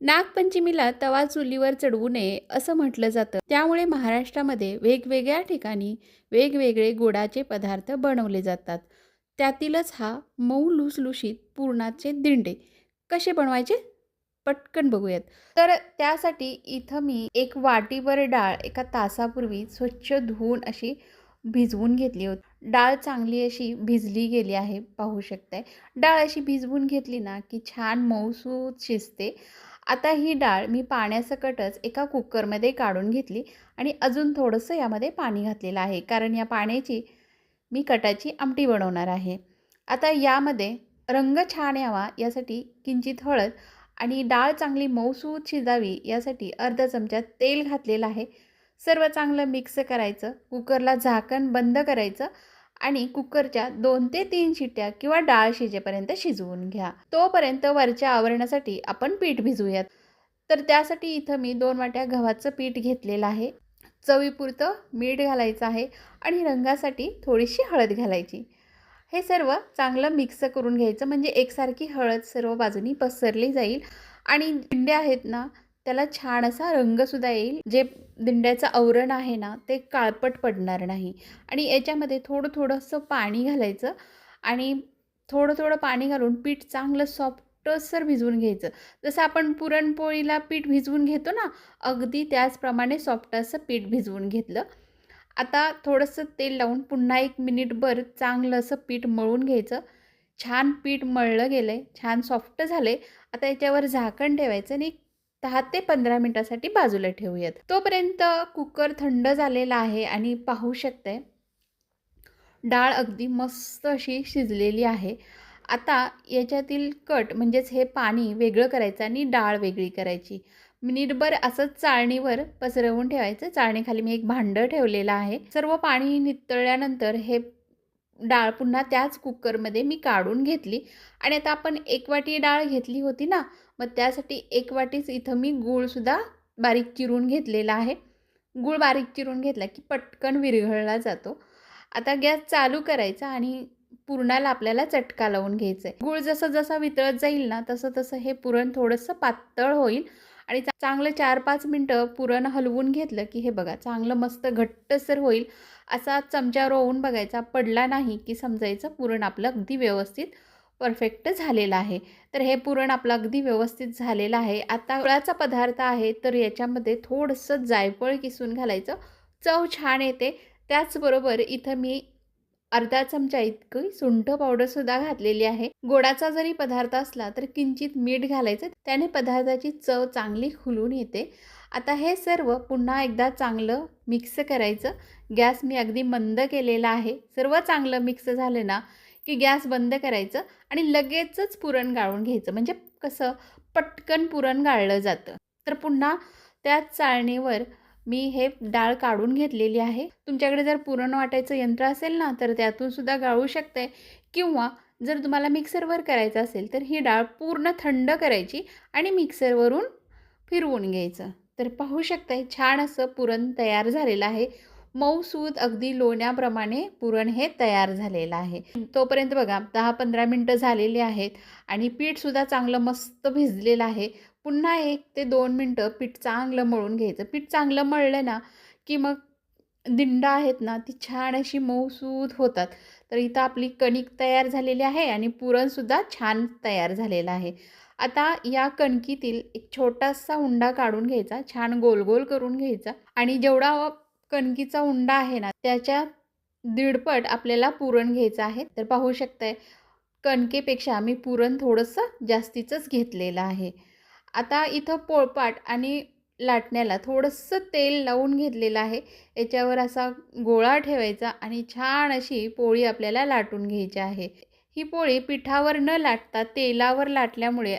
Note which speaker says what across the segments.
Speaker 1: नागपंचमीला तवा चुलीवर चढवू नये असं म्हटलं जातं. त्यामुळे महाराष्ट्रामध्ये वेगवेगळ्या ठिकाणी वेगवेगळे गोडाचे पदार्थ बनवले जातात. त्यातीलच हा मऊ लुसलुशीत पुरणाचे दिंडे कसे बनवायचे पटकन बघूयात. तर त्यासाठी इथं मी एक वाटीभर डाळ एका तासापूर्वी स्वच्छ धुवून अशी भिजवून घेतली होती. डाळ चांगली अशी भिजली गेली आहे, पाहू शकताय. डाळ अशी भिजवून घेतली ना की छान मऊसूत शिजते. आता ही डाळ मी पाण्यासकटच एका कुकरमध्ये काढून घेतली आणि अजून थोडंसं यामध्ये पाणी घातलेलं आहे, कारण या पाण्याची मी कटाची आमटी बनवणार आहे. आता यामध्ये रंग छान यावा यासाठी किंचित हळद आणि डाळ चांगली मऊसूत शिजावी यासाठी अर्धा चमचा तेल घातलेलं आहे. सर्व चांगलं मिक्स करायचं, कुकरला झाकण बंद करायचं आणि कुकरच्या 2 ते 3 शिट्ट्या किंवा डाळ शिजेपर्यंत शिजवून घ्या. तोपर्यंत वरच्या आवरणासाठी आपण पीठ भिजवूयात. तर त्यासाठी इथं मी 2 वाट्या गव्हाचं पीठ घेतलेलं आहे. चवीपुरतं मीठ घालायचं आहे आणि रंगासाठी थोडीशी हळद घालायची. हे सर्व चांगलं मिक्स करून घ्यायचं, म्हणजे एकसारखी हळद सर्व बाजूनी पसरली जाईल आणि दिंडे आहेत ना त्याला छान असा रंगसुद्धा येईल. जे दिंड्याचं आवरण आहे ना ते काळपट पडणार नाही. आणि याच्यामध्ये थोडं थोडंसं पाणी घालायचं आणि थोडं थोडं पाणी घालून पीठ चांगलं सॉफ्टसर भिजवून घ्यायचं. जसं आपण पुरणपोळीला पीठ भिजवून घेतो ना, अगदी त्याचप्रमाणे सॉफ्ट असं पीठ भिजवून घेतलं. आता थोडंसं तेल लावून पुन्हा 1 मिनिटभर चांगलं असं पीठ मळून घ्यायचं. छान पीठ मळलं गेलं आहे, छान सॉफ्ट झालं आहे. आता याच्यावर झाकण ठेवायचं आणि 10 ते 15 मिनिटासाठी बाजूला ठेवूयात. तोपर्यंत कुकर थंड झालेला आहे आणि पाहू शकताय डाळ अगदी मस्त अशी शिजलेली आहे. आता याच्यातील कट म्हणजेच हे पाणी वेगळं करायचं आणि डाळ वेगळी करायची. मिनिटभर असंच चाळणीवर पसरवून ठेवायचं. चाळणीखाली मी एक भांडं ठेवलेलं आहे. सर्व पाणी नितळल्यानंतर हे डाळ पुन्हा त्याच कुकरमध्ये मी काढून घेतली आणि आता आपण 1 वाटी डाळ घेतली होती ना, मग त्यासाठी 1 वाटीच इथं मी गूळसुद्धा बारीक चिरून घेतलेला आहे. गूळ बारीक चिरून घेतला की पटकन विरघळला जातो. आता गॅस चालू करायचा आणि पुरणाला आपल्याला चटका लावून घ्यायचा आहे. गूळ जसं जसं वितळत जाईल ना तसं तसं हे पुरण थोडंसं पातळ होईल आणि चांगलं 4-5 मिनटं पुरण हलवून घेतलं की हे बघा चांगलं मस्त घट्टसर होईल. असा चमच्यावर ओवून बघायचा, पडला नाही की समजायचं पुरण आपलं अगदी व्यवस्थित परफेक्ट झालेलं आहे. तर हे पुरण आपलं अगदी व्यवस्थित झालेलं आहे. आता गुळाचा पदार्थ आहे तर याच्यामध्ये थोडंसं जायफळ किसून घालायचं, चव छान येते. त्याचबरोबर इथं मी अर्धा चमचा इतकी सुंठ पावडरसुद्धा घातलेली आहे. गोडाचा जरी पदार्थ असला तर किंचित मीठ घालायचं, त्याने पदार्थाची चव चांगली खुलून येते. आता हे सर्व पुन्हा एकदा चांगलं मिक्स करायचं. गॅस मी अगदी मंद केलेला आहे. सर्व चांगलं मिक्स झालं ना की गॅस बंद करायचं आणि लगेचच पुरण गाळून घ्यायचं, म्हणजे कसं पटकन पुरण गाळलं जातं. तर पुन्हा त्याच चाळणीवर मी हे डाळ काढून घेतलेली आहे. तुमच्याकडे जर पुरण वाटायचं यंत्र असेल ना तर त्यातून सुद्धा गाळू शकताय, किंवा जर तुम्हाला मिक्सरवर करायचं असेल तर ही डाळ पूर्ण थंड करायची आणि मिक्सरवरून फिरवून घ्यायचं. तर पाहू शकताय छान असं पुरण तयार झालेलं आहे. मऊसूत अगदी लोण्याप्रमाणे पुरण हे तयार झालेलं आहे. तोपर्यंत बघा 10-15 मिनटं झालेली आहेत आणि पीठसुद्धा चांगलं मस्त भिजलेलं आहे. पुन्हा 1 ते 2 मिनटं पीठ चांगलं मळून घ्यायचं. पीठ चांगलं मळलं ना की मग दिंडा आहेत ना ती छान अशी मऊसूत होतात. तर इथं आपली कणिक तयार झालेली आहे आणि पुरणसुद्धा छान तयार झालेलं आहे. आता या कणकीतील एक छोटासा उंडा काढून घ्यायचा, छान गोल गोल करून घ्यायचा आणि जेवढा कणकीचा उंडा आहे ना त्याच्या दीडपट आपल्याला पुरण घ्यायचं आहे. तर पाहू शकताय कणकेपेक्षा मी पुरण थोडंसं जास्तीचंच घेतलेलं आहे. आता इथं पोळपाट आणि लाटण्याला थोडंसं तेल लावून घेतलेलं आहे. याच्यावर असा गोळा ठेवायचा आणि छान अशी पोळी आपल्याला लाटून घ्यायची आहे. ही पोळी पिठावर न लाटता तेलावर लाटल्यामुळे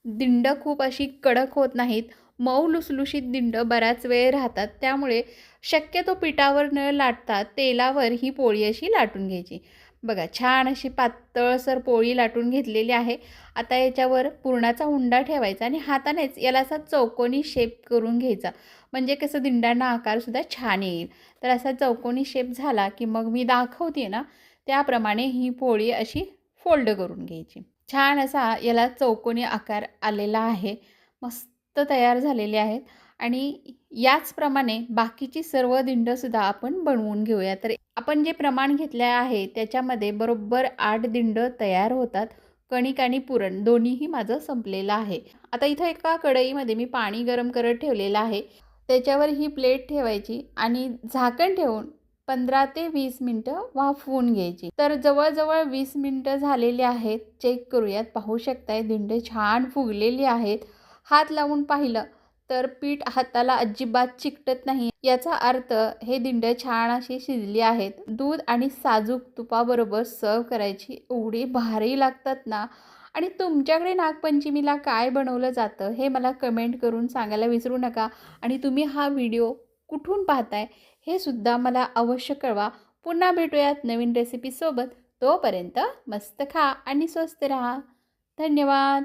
Speaker 1: दिंड खूप अशी कडक होत नाहीत. मऊ लुसलुशीत दिंड बराच वेळ राहतात. त्यामुळे शक्यतो पिठावर न लाटता तेलावर ही पोळी अशी लाटून घ्यायची. बघा छान अशी पातळसर पोळी लाटून घेतलेली आहे. आता याच्यावर पुरणाचा उंडा ठेवायचा आणि हातानेच याला असा चौकोनी शेप करून घ्यायचा, म्हणजे कसं दिंडांना आकारसुद्धा छान येईल. तर असा चौकोनी शेप झाला की मग मी दाखवते ना त्याप्रमाणे ही पोळी अशी फोल्ड करून घ्यायची. छान असा याला चौकोनी आकार आलेला आहे. मस्त तयार झालेले आहेत. आणि याचप्रमाणे बाकीची सर्व दिंडंसुद्धा आपण बनवून घेऊया. तर आपण जे प्रमाण घेतले आहे त्याच्यामध्ये बरोबर 8 दिंडं तयार होतात. कणिक आणि पुरण दोन्हीही माझं संपलेलं आहे. आता इथं एका कढईमध्ये मी पाणी गरम करत ठेवलेलं आहे. त्याच्यावर ही प्लेट ठेवायची आणि झाकण ठेवून 15 ते 20 मिनिटं वाफवून घ्यायची. तर जवळ-जवळ 20 मिनिटं झालेली आहेत. चेक करूयात. पाहू शकताय दिंडे छान फुगलेली आहेत. हात लावून पाहिलं तर पीठ हाताला अजिबात चिकटत नाही. याचा अर्थ हे दिंडे छान अशी शिजली आहेत. दूध आणि साजूक तुपाबरोबर सर्व्ह करायची. एवढी भारी लागतात ना. आणि तुमच्याकडे नागपंचमीला काय बनवलं जातं हे मला कमेंट करून सांगायला विसरू नका. आणि तुम्ही हा व्हिडिओ कुठून पाहताय हे सुद्धा मला अवश्य कळवा. पुन्हा भेटूयात नवीन रेसिपीसोबत. तोपर्यंत मस्त खा आणि स्वस्त राहा. धन्यवाद.